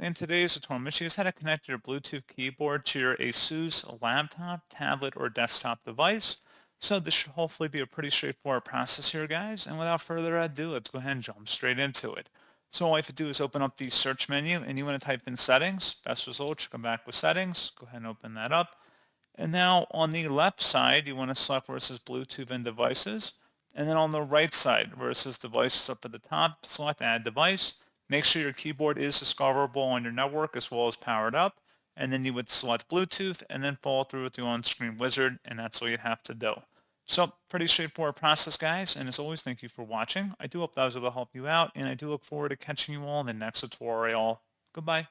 in today's tutorial, I'm going to show you how to connect your Bluetooth keyboard to your ASUS laptop, tablet, or desktop device. So this should hopefully be a pretty straightforward process here, guys. And without further ado, let's go ahead and jump straight into it. So all you have to do is open up the search menu and you want to type in settings. Best result should come back with settings. Go ahead and open that up. And now on the left side, you want to select where it says Bluetooth and devices. And then on the right side, where it says devices up at the top, select add device. Make sure your keyboard is discoverable on your network as well as powered up. And then you would select Bluetooth and then follow through with the on-screen wizard, and that's all you have to do. So pretty straightforward process, guys. And as always, thank you for watching. I do hope that was able to help you out, and I do look forward to catching you all in the next tutorial. Goodbye.